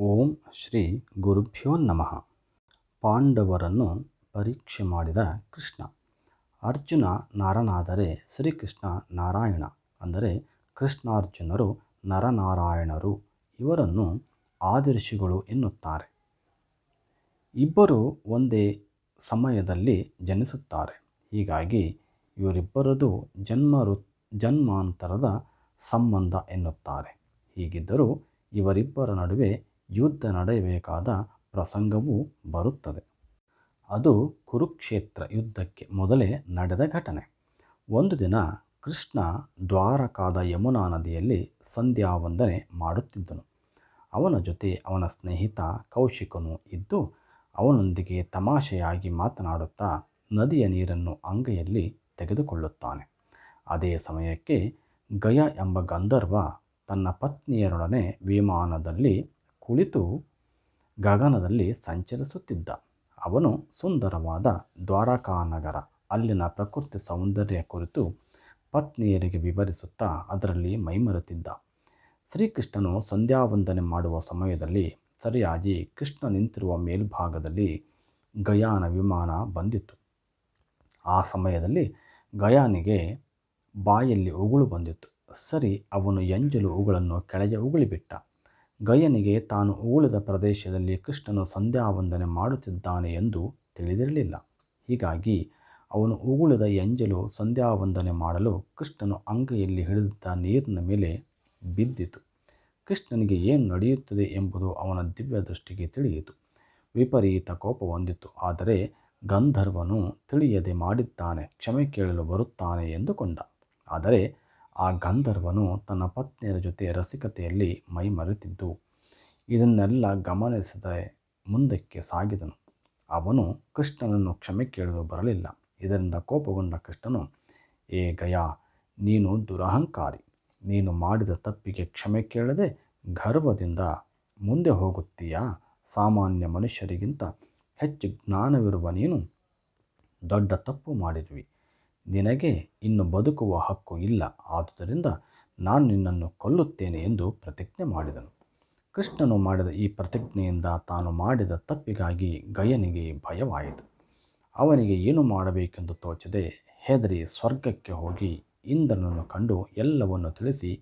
ಓಂ ಶ್ರೀ ಗುರುಭ್ಯೋ ನಮಃ. ಪಾಂಡವರನ್ನು ಪರೀಕ್ಷೆ ಮಾಡಿದ ಕೃಷ್ಣ. ಅರ್ಜುನ ನರನಾದರೆ ಶ್ರೀಕೃಷ್ಣ ನಾರಾಯಣ. ಅಂದರೆ ಕೃಷ್ಣಾರ್ಜುನರು ನರನಾರಾಯಣರು. ಇವರನ್ನು ಆದಿಋಷಿಗಳು ಎನ್ನುತ್ತಾರೆ. ಇಬ್ಬರು ಒಂದೇ ಸಮಯದಲ್ಲಿ ಜನಿಸುತ್ತಾರೆ. ಹೀಗಾಗಿ ಇವರಿಬ್ಬರದು ಜನ್ಮಾಂತರದ ಸಂಬಂಧ ಎನ್ನುತ್ತಾರೆ. ಹೀಗಿದ್ದರೂ ಇವರಿಬ್ಬರ ನಡುವೆ ಯುದ್ಧ ನಡೆಯಬೇಕಾದ ಪ್ರಸಂಗವೂ ಬರುತ್ತದೆ. ಅದು ಕುರುಕ್ಷೇತ್ರ ಯುದ್ಧಕ್ಕೆ ಮೊದಲೇ ನಡೆದ ಘಟನೆ. ಒಂದು ದಿನ ಕೃಷ್ಣ ದ್ವಾರಕಾದ ಯಮುನಾ ನದಿಯಲ್ಲಿ ಸಂಧ್ಯಾ ವಂದನೆ ಮಾಡುತ್ತಿದ್ದನು. ಅವನ ಜೊತೆ ಅವನ ಸ್ನೇಹಿತ ಕೌಶಿಕನು ಇದ್ದು ಅವನೊಂದಿಗೆ ತಮಾಷೆಯಾಗಿ ಮಾತನಾಡುತ್ತಾ ನದಿಯ ನೀರನ್ನು ಅಂಗೈಯಲ್ಲಿ ತೆಗೆದುಕೊಳ್ಳುತ್ತಾನೆ. ಅದೇ ಸಮಯಕ್ಕೆ ಗಯ ಎಂಬ ಗಂಧರ್ವ ತನ್ನ ಪತ್ನಿಯರೊಡನೆ ವಿಮಾನದಲ್ಲಿ ಕುಳಿತು ಗಗನದಲ್ಲಿ ಸಂಚರಿಸುತ್ತಿದ್ದ. ಅವನು ಸುಂದರವಾದ ದ್ವಾರಕಾನಗರ, ಅಲ್ಲಿನ ಪ್ರಕೃತಿ ಸೌಂದರ್ಯ ಕುರಿತು ಪತ್ನಿಯರಿಗೆ ವಿವರಿಸುತ್ತಾ ಅದರಲ್ಲಿ ಮೈಮರೆತಿದ್ದ. ಶ್ರೀಕೃಷ್ಣನು ಸಂಧ್ಯಾವಂದನೆ ಮಾಡುವ ಸಮಯದಲ್ಲಿ ಸರಿಯಾಗಿ ಕೃಷ್ಣ ನಿಂತಿರುವ ಮೇಲ್ಭಾಗದಲ್ಲಿ ಗಯಾನ ವಿಮಾನ ಬಂದಿತು. ಆ ಸಮಯದಲ್ಲಿ ಗಯಾನಿಗೆ ಬಾಯಲ್ಲಿ ಉಗುಳು ಬಂದಿತು. ಸರಿ, ಅವನು ಎಂಜಲು ಉಗುಳನ್ನು ಕೆಳಗೆ ಉಗುಳಿಬಿಟ್ಟ. ಗಯನಿಗೆ ತಾನು ಉಗುಳಿದ ಪ್ರದೇಶದಲ್ಲಿ ಕೃಷ್ಣನು ಸಂಧ್ಯಾವಂದನೆ ಮಾಡುತ್ತಿದ್ದಾನೆ ಎಂದು ತಿಳಿದಿರಲಿಲ್ಲ. ಹೀಗಾಗಿ ಅವನು ಉಗುಳಿದ ಎಂಜಲು ಸಂಧ್ಯಾವಂದನೆ ಮಾಡಲು ಕೃಷ್ಣನು ಅಂಗೈಯಲ್ಲಿ ಹಿಡಿದಿದ್ದ ನೀರಿನ ಮೇಲೆ ಬಿದ್ದಿತು. ಕೃಷ್ಣನಿಗೆ ಏನು ನಡೆಯುತ್ತದೆ ಎಂಬುದು ಅವನ ದಿವ್ಯ ದೃಷ್ಟಿಗೆ ತಿಳಿಯಿತು. ವಿಪರೀತ ಕೋಪ ಹೊಂದಿತು. ಆದರೆ ಗಂಧರ್ವನು ತಿಳಿಯದೆ ಮಾಡಿದ್ದಾನೆ, ಕ್ಷಮೆ ಕೇಳಲು ಬರುತ್ತಾನೆ ಎಂದುಕೊಂಡ. ಆದರೆ ಆ ಗಂಧರ್ವನು ತನ್ನ ಪತ್ನಿಯರ ಜೊತೆ ರಸಿಕತೆಯಲ್ಲಿ ಮೈಮರೆತಿದ್ದು ಇದನ್ನೆಲ್ಲ ಗಮನಿಸದೆ ಮುಂದಕ್ಕೆ ಸಾಗಿದನು. ಅವನು ಕೃಷ್ಣನನ್ನು ಕ್ಷಮೆ ಕೇಳಲು ಬರಲಿಲ್ಲ. ಇದರಿಂದ ಕೋಪಗೊಂಡ ಕೃಷ್ಣನು, ಏ ಗಯಾ, ನೀನು ದುರಹಂಕಾರಿ. ನೀನು ಮಾಡಿದ ತಪ್ಪಿಗೆ ಕ್ಷಮೆ ಕೇಳದೆ ಗರ್ವದಿಂದ ಮುಂದೆ ಹೋಗುತ್ತೀಯಾ? ಸಾಮಾನ್ಯ ಮನುಷ್ಯರಿಗಿಂತ ಹೆಚ್ಚು ಜ್ಞಾನವಿರುವ ನೀನು ದೊಡ್ಡ ತಪ್ಪು ಮಾಡಿರುವಿ. ನಿನಗೆ ಇನ್ನು ಬದುಕುವ ಹಕ್ಕು ಇಲ್ಲ. ಆದುದರಿಂದ ನಾನು ನಿನ್ನನ್ನು ಕೊಲ್ಲುತ್ತೇನೆ ಎಂದು ಪ್ರತಿಜ್ಞೆ ಮಾಡಿದನು. ಕೃಷ್ಣನು ಮಾಡಿದ ಈ ಪ್ರತಿಜ್ಞೆಯಿಂದ ತಾನು ಮಾಡಿದ ತಪ್ಪಿಗಾಗಿ ಗಯನಿಗೆ ಭಯವಾಯಿತು. ಅವನಿಗೆ ಏನು ಮಾಡಬೇಕೆಂದು ತೋಚದೆ ಹೆದರಿ ಸ್ವರ್ಗಕ್ಕೆ ಹೋಗಿ ಇಂದ್ರನನ್ನು ಕಂಡು ಎಲ್ಲವನ್ನು ತಿಳಿಸಿ,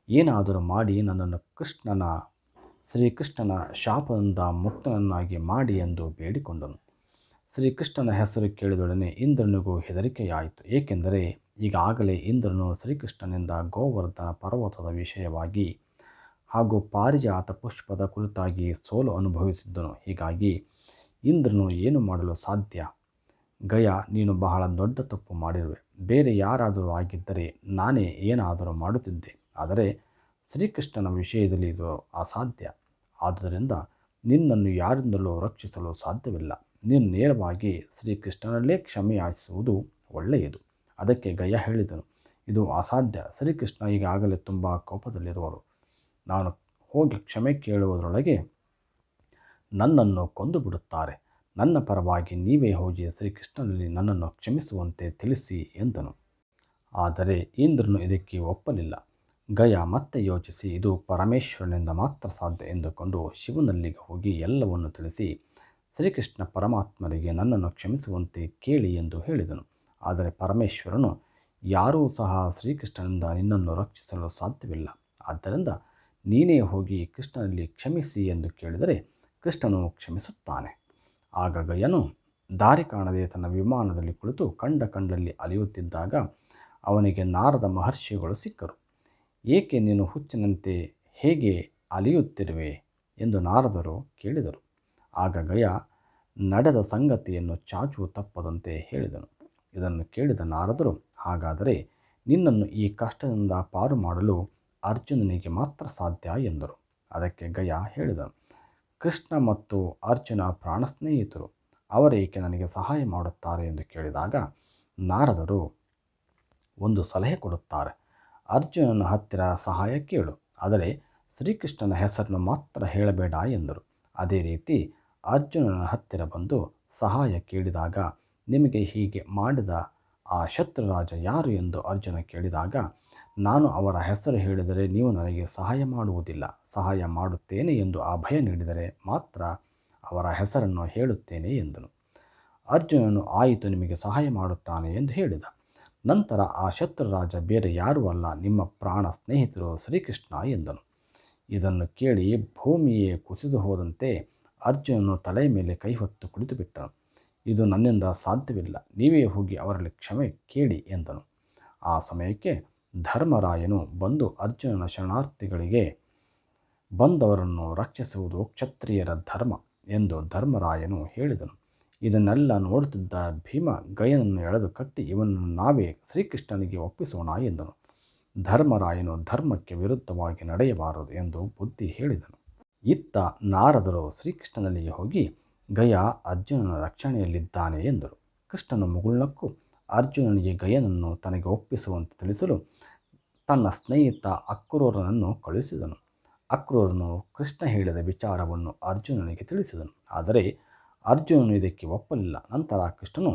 ಏನಾದರೂ ಮಾಡಿ ನನ್ನನ್ನು ಶ್ರೀಕೃಷ್ಣನ ಶಾಪದಿಂದ ಮುಕ್ತನನ್ನಾಗಿ ಮಾಡಿ ಎಂದು ಬೇಡಿಕೊಂಡನು. ಶ್ರೀಕೃಷ್ಣನ ಹೆಸರು ಕೇಳಿದೊಡನೆ ಇಂದ್ರನಿಗೂ ಹೆದರಿಕೆಯಾಯಿತು. ಏಕೆಂದರೆ ಈಗಾಗಲೇ ಇಂದ್ರನು ಶ್ರೀಕೃಷ್ಣನಿಂದ ಗೋವರ್ಧನ ಪರ್ವತದ ವಿಷಯವಾಗಿ ಹಾಗೂ ಪಾರಿಜಾತ ಪುಷ್ಪದ ಕುರಿತಾಗಿ ಸೋಲು ಅನುಭವಿಸಿದ್ದನು. ಹೀಗಾಗಿ ಇಂದ್ರನು ಏನು ಮಾಡಲು ಸಾಧ್ಯ? ಗಯ, ನೀನು ಬಹಳ ದೊಡ್ಡ ತಪ್ಪು ಮಾಡಿರುವೆ. ಬೇರೆ ಯಾರಾದರೂ ಆಗಿದ್ದರೆ ನಾನೇ ಏನಾದರೂ ಮಾಡುತ್ತಿದ್ದೆ. ಆದರೆ ಶ್ರೀಕೃಷ್ಣನ ವಿಷಯದಲ್ಲಿ ಇದು ಅಸಾಧ್ಯ. ಆದುದರಿಂದ ನಿನ್ನನ್ನು ಯಾರಿಂದಲೂ ರಕ್ಷಿಸಲು ಸಾಧ್ಯವಿಲ್ಲ. ನೀನು ನೇರವಾಗಿ ಶ್ರೀಕೃಷ್ಣನಲ್ಲೇ ಕ್ಷಮೆಯಾಚಿಸುವುದು ಒಳ್ಳೆಯದು. ಅದಕ್ಕೆ ಗಯ ಹೇಳಿದನು, ಇದು ಅಸಾಧ್ಯ. ಶ್ರೀಕೃಷ್ಣ ಈಗಾಗಲೇ ತುಂಬ ಕೋಪದಲ್ಲಿರುವರು. ನಾನು ಹೋಗಿ ಕ್ಷಮೆ ಕೇಳುವುದರೊಳಗೆ ನನ್ನನ್ನು ಕೊಂದು ಬಿಡುತ್ತಾರೆ. ನನ್ನ ಪರವಾಗಿ ನೀವೇ ಹೋಗಿ ಶ್ರೀಕೃಷ್ಣನಲ್ಲಿ ನನ್ನನ್ನು ಕ್ಷಮಿಸುವಂತೆ ತಿಳಿಸಿ ಎಂದನು. ಆದರೆ ಇಂದ್ರನು ಇದಕ್ಕೆ ಒಪ್ಪಲಿಲ್ಲ. ಗಯ ಮತ್ತೆ ಯೋಚಿಸಿ ಇದು ಪರಮೇಶ್ವರನಿಂದ ಮಾತ್ರ ಸಾಧ್ಯ ಎಂದುಕೊಂಡು ಶಿವನಲ್ಲಿಗೆ ಹೋಗಿ ಎಲ್ಲವನ್ನು ತಿಳಿಸಿ ಶ್ರೀಕೃಷ್ಣ ಪರಮಾತ್ಮರಿಗೆ ನನ್ನನ್ನು ಕ್ಷಮಿಸುವಂತೆ ಕೇಳಿ ಎಂದು ಹೇಳಿದನು. ಆದರೆ ಪರಮೇಶ್ವರನು, ಯಾರೂ ಸಹ ಶ್ರೀಕೃಷ್ಣನಿಂದ ನಿನ್ನನ್ನು ರಕ್ಷಿಸಲು ಸಾಧ್ಯವಿಲ್ಲ. ಆದ್ದರಿಂದ ನೀನೇ ಹೋಗಿ ಕೃಷ್ಣನಲ್ಲಿ ಕ್ಷಮಿಸಿ ಎಂದು ಕೇಳಿದರೆ ಕೃಷ್ಣನು ಕ್ಷಮಿಸುತ್ತಾನೆ. ಆಗ ಗಯನು ದಾರಿ ಕಾಣದೆ ತನ್ನ ವಿಮಾನದಲ್ಲಿ ಕುಳಿತು ಕಂಡಲ್ಲಿ ಅಲೆಯುತ್ತಿದ್ದಾಗ ಅವನಿಗೆ ನಾರದ ಮಹರ್ಷಿಗಳು ಸಿಕ್ಕರು. ಏಕೆ ನೀನು ಹುಚ್ಚಿನಂತೆ ಹೇಗೆ ಅಲೆಯುತ್ತಿರುವೆ ಎಂದು ನಾರದರು ಕೇಳಿದರು. ಆಗ ಗಯ ನಡೆದ ಸಂಗತಿಯನ್ನು ಚಾಚು ತಪ್ಪದಂತೆ ಹೇಳಿದನು. ಇದನ್ನು ಕೇಳಿದ ನಾರದರು, ಹಾಗಾದರೆ ನಿನ್ನನ್ನು ಈ ಕಷ್ಟದಿಂದ ಪಾರು ಮಾಡಲು ಅರ್ಜುನನಿಗೆ ಮಾತ್ರ ಸಾಧ್ಯ ಎಂದರು. ಅದಕ್ಕೆ ಗಯ ಹೇಳಿದನು, ಕೃಷ್ಣ ಮತ್ತು ಅರ್ಜುನ ಪ್ರಾಣ ಸ್ನೇಹಿತರು. ಅವರೇಕೆ ನನಗೆ ಸಹಾಯ ಮಾಡುತ್ತಾರೆ ಎಂದು ಕೇಳಿದಾಗ ನಾರದರು ಒಂದು ಸಲಹೆ ಕೊಡುತ್ತಾರೆ. ಅರ್ಜುನನ ಹತ್ತಿರ ಸಹಾಯ ಕೇಳು, ಆದರೆ ಶ್ರೀಕೃಷ್ಣನ ಹೆಸರನ್ನು ಮಾತ್ರ ಹೇಳಬೇಡ ಎಂದರು. ಅದೇ ರೀತಿ ಅರ್ಜುನನ ಹತ್ತಿರ ಬಂದು ಸಹಾಯ ಕೇಳಿದಾಗ, ನಿಮಗೆ ಹೀಗೆ ಮಾಡಿದ ಆ ಶತ್ರುರಾಜ ಯಾರು ಎಂದು ಅರ್ಜುನ ಕೇಳಿದಾಗ ನಾನು ಅವರ ಹೆಸರು ಹೇಳಿದರೆ ನೀವು ನನಗೆ ಸಹಾಯ ಮಾಡುವುದಿಲ್ಲ. ಸಹಾಯ ಮಾಡುತ್ತೇನೆ ಎಂದು ಅಭಯ ನೀಡಿದರೆ ಮಾತ್ರ ಅವರ ಹೆಸರನ್ನು ಹೇಳುತ್ತೇನೆ ಎಂದನು. ಅರ್ಜುನನು ಆಯಿತು, ನಿಮಗೆ ಸಹಾಯ ಮಾಡುತ್ತಾನೆ ಎಂದು ಹೇಳಿದ. ನಂತರ ಆ ಶತ್ರುರಾಜ ಬೇರೆ ಯಾರೂ ಅಲ್ಲ, ನಿಮ್ಮ ಪ್ರಾಣ ಸ್ನೇಹಿತರು ಶ್ರೀಕೃಷ್ಣ ಎಂದನು. ಇದನ್ನು ಕೇಳಿ ಭೂಮಿಯೇ ಕುಸಿದು ಹೋದಂತೆ ಅರ್ಜುನನು ತಲೆಯ ಮೇಲೆ ಕೈ ಹೊತ್ತು ಕುಳಿತುಬಿಟ್ಟನು. ಇದು ನನ್ನಿಂದ ಸಾಧ್ಯವಿಲ್ಲ, ನೀವೇ ಹೋಗಿ ಅವರಲ್ಲಿ ಕ್ಷಮೆ ಕೇಳಿ ಎಂದನು. ಆ ಸಮಯಕ್ಕೆ ಧರ್ಮರಾಯನು ಬಂದು ಅರ್ಜುನನ ಶರಣಾರ್ಥಿಗಳಿಗೆ ಬಂದವರನ್ನು ರಕ್ಷಿಸುವುದು ಕ್ಷತ್ರಿಯರ ಧರ್ಮ ಎಂದು ಧರ್ಮರಾಯನು ಹೇಳಿದನು. ಇದನ್ನೆಲ್ಲ ನೋಡುತ್ತಿದ್ದ ಭೀಮ ಗಯನನ್ನು ಎಳೆದು ಕಟ್ಟಿ, ಇವನನ್ನು ನಾವೇ ಶ್ರೀಕೃಷ್ಣನಿಗೆ ಒಪ್ಪಿಸೋಣ ಎಂದನು. ಧರ್ಮರಾಯನು ಧರ್ಮಕ್ಕೆ ವಿರುದ್ಧವಾಗಿ ನಡೆಯಬಾರದು ಎಂದು ಬುದ್ಧಿ ಹೇಳಿದನು. ಇತ್ತ ನಾರದರು ಶ್ರೀಕೃಷ್ಣನಲ್ಲಿಗೆ ಹೋಗಿ, ಗಯ ಅರ್ಜುನನ ರಕ್ಷಣೆಯಲ್ಲಿದ್ದಾನೆ ಎಂದರು. ಕೃಷ್ಣನು ಮುಗುಳ್ನಕ್ಕು ಅರ್ಜುನನಿಗೆ ಗಯನನ್ನು ತನಗೆ ಒಪ್ಪಿಸುವಂತೆ ತಿಳಿಸಲು ತನ್ನ ಸ್ನೇಹಿತ ಅಕ್ರೂರನನ್ನು ಕಳುಹಿಸಿದನು. ಅಕ್ರೂರನು ಕೃಷ್ಣ ಹೇಳಿದ ವಿಚಾರವನ್ನು ಅರ್ಜುನನಿಗೆ ತಿಳಿಸಿದನು. ಆದರೆ ಅರ್ಜುನನು ಇದಕ್ಕೆ ಒಪ್ಪಲಿಲ್ಲ. ನಂತರ ಕೃಷ್ಣನು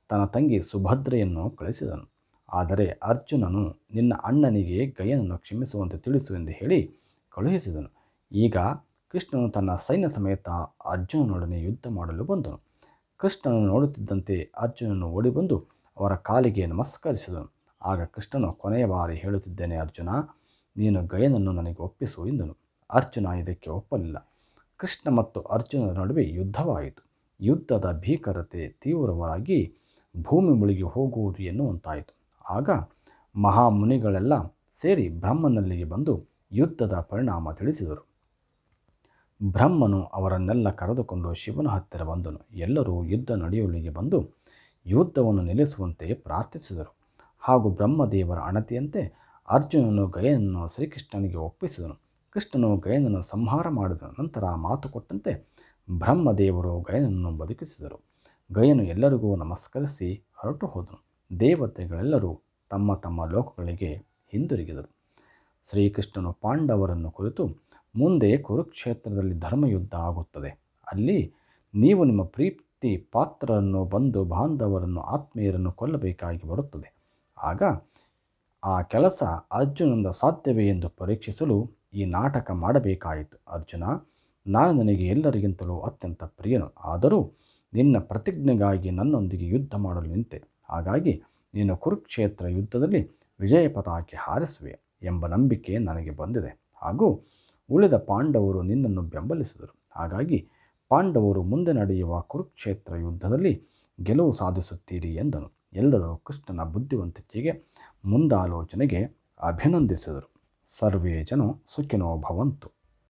ತನ್ನ ತಂಗಿ ಸುಭದ್ರೆಯನ್ನು ಕಳಿಸಿದನು. ಆದರೆ ಅರ್ಜುನನು ನಿನ್ನ ಅಣ್ಣನಿಗೆ ಗಯನನ್ನು ಕ್ಷಮಿಸುವಂತೆ ತಿಳಿಸು ಎಂದು ಹೇಳಿ ಕಳುಹಿಸಿದನು. ಈಗ ಕೃಷ್ಣನು ತನ್ನ ಸೈನ್ಯ ಸಮೇತ ಅರ್ಜುನನೊಡನೆ ಯುದ್ಧ ಮಾಡಲು ಬಂದನು. ಕೃಷ್ಣನು ನೋಡುತ್ತಿದ್ದಂತೆ ಅರ್ಜುನನು ಓಡಿಬಂದು ಅವರ ಕಾಲಿಗೆ ನಮಸ್ಕರಿಸಿದನು. ಆಗ ಕೃಷ್ಣನು, ಕೊನೆಯ ಬಾರಿ ಹೇಳುತ್ತಿದ್ದೇನೆ ಅರ್ಜುನ, ನೀನು ಗಯನನ್ನು ನನಗೆ ಒಪ್ಪಿಸು ಎಂದನು. ಅರ್ಜುನ ಇದಕ್ಕೆ ಒಪ್ಪಲಿಲ್ಲ. ಕೃಷ್ಣ ಮತ್ತು ಅರ್ಜುನರ ನಡುವೆ ಯುದ್ಧವಾಯಿತು. ಯುದ್ಧದ ಭೀಕರತೆ ತೀವ್ರವಾಗಿ ಭೂಮಿ ಮುಳುಗಿ ಹೋಗುವುದು ಎನ್ನುವಂತಾಯಿತು. ಆಗ ಮಹಾಮುನಿಗಳೆಲ್ಲ ಸೇರಿ ಬ್ರಹ್ಮನಲ್ಲಿಗೆ ಬಂದು ಯುದ್ಧದ ಪರಿಣಾಮ ತಿಳಿಸಿದರು. ಬ್ರಹ್ಮನು ಅವರನ್ನೆಲ್ಲ ಕರೆದುಕೊಂಡು ಶಿವನ ಹತ್ತಿರ ಬಂದನು. ಎಲ್ಲರೂ ಯುದ್ಧ ನಡೆಯುವಲ್ಲಿಗೆ ಬಂದು ಯುದ್ಧವನ್ನು ನಿಲ್ಲಿಸುವಂತೆ ಪ್ರಾರ್ಥಿಸಿದರು. ಹಾಗೂ ಬ್ರಹ್ಮದೇವರ ಅಣತಿಯಂತೆ ಅರ್ಜುನನು ಗಯನನ್ನು ಶ್ರೀಕೃಷ್ಣನಿಗೆ ಒಪ್ಪಿಸಿದನು. ಕೃಷ್ಣನು ಗಯನನ್ನು ಸಂಹಾರ ಮಾಡಿದನು. ನಂತರ ಮಾತು ಕೊಟ್ಟಂತೆ ಬ್ರಹ್ಮದೇವರು ಗಯನನ್ನು ಬದುಕಿಸಿದರು. ಗಯನು ಎಲ್ಲರಿಗೂ ನಮಸ್ಕರಿಸಿ ಹೊರಟು ಹೋದನು. ದೇವತೆಗಳೆಲ್ಲರೂ ತಮ್ಮ ತಮ್ಮ ಲೋಕಗಳಿಗೆ ಹಿಂದಿರುಗಿದರು. ಶ್ರೀಕೃಷ್ಣನು ಪಾಂಡವರನ್ನು ಕುರಿತು, ಮುಂದೆ ಕುರುಕ್ಷೇತ್ರದಲ್ಲಿ ಧರ್ಮಯುದ್ಧ ಆಗುತ್ತದೆ. ಅಲ್ಲಿ ನೀವು ನಿಮ್ಮ ಪ್ರೀತಿ ಪಾತ್ರರನ್ನು, ಬಂಧು ಬಾಂಧವರನ್ನು, ಆತ್ಮೀಯರನ್ನು ಕೊಲ್ಲಬೇಕಾಗಿ ಬರುತ್ತದೆ. ಆಗ ಆ ಕೆಲಸ ಅರ್ಜುನನಿಂದ ಸಾಧ್ಯವೇ ಎಂದು ಪರೀಕ್ಷಿಸಲು ಈ ನಾಟಕ ಮಾಡಬೇಕಾಯಿತು. ಅರ್ಜುನ, ನಾನು ನನಗೆ ಎಲ್ಲರಿಗಿಂತಲೂ ಅತ್ಯಂತ ಪ್ರಿಯನು. ಆದರೂ ನಿನ್ನ ಪ್ರತಿಜ್ಞೆಗಾಗಿ ನನ್ನೊಂದಿಗೆ ಯುದ್ಧ ಮಾಡಲು ನಿಂತೆ. ಹಾಗಾಗಿ ನೀನು ಕುರುಕ್ಷೇತ್ರ ಯುದ್ಧದಲ್ಲಿ ವಿಜಯ ಪತಾಕೆ ಹಾರಿಸುವೆ ಎಂಬ ನಂಬಿಕೆ ನನಗೆ ಬಂದಿದೆ. ಹಾಗೂ ಉಳಿದ ಪಾಂಡವರು ನಿನ್ನನ್ನು ಬೆಂಬಲಿಸಿದರು. ಹಾಗಾಗಿ ಪಾಂಡವರು ಮುಂದೆ ನಡೆಯುವ ಕುರುಕ್ಷೇತ್ರ ಯುದ್ಧದಲ್ಲಿ ಗೆಲುವು ಸಾಧಿಸುತ್ತೀರಿ ಎಂದನು. ಎಲ್ಲರೂ ಕೃಷ್ಣನ ಬುದ್ಧಿವಂತಿಕೆಗೆ, ಮುಂದಾಲೋಚನೆಗೆ ಅಭಿನಂದಿಸಿದರು. ಸರ್ವೇ ಜನ ಸುಖಿನೋ ಭವಂತು.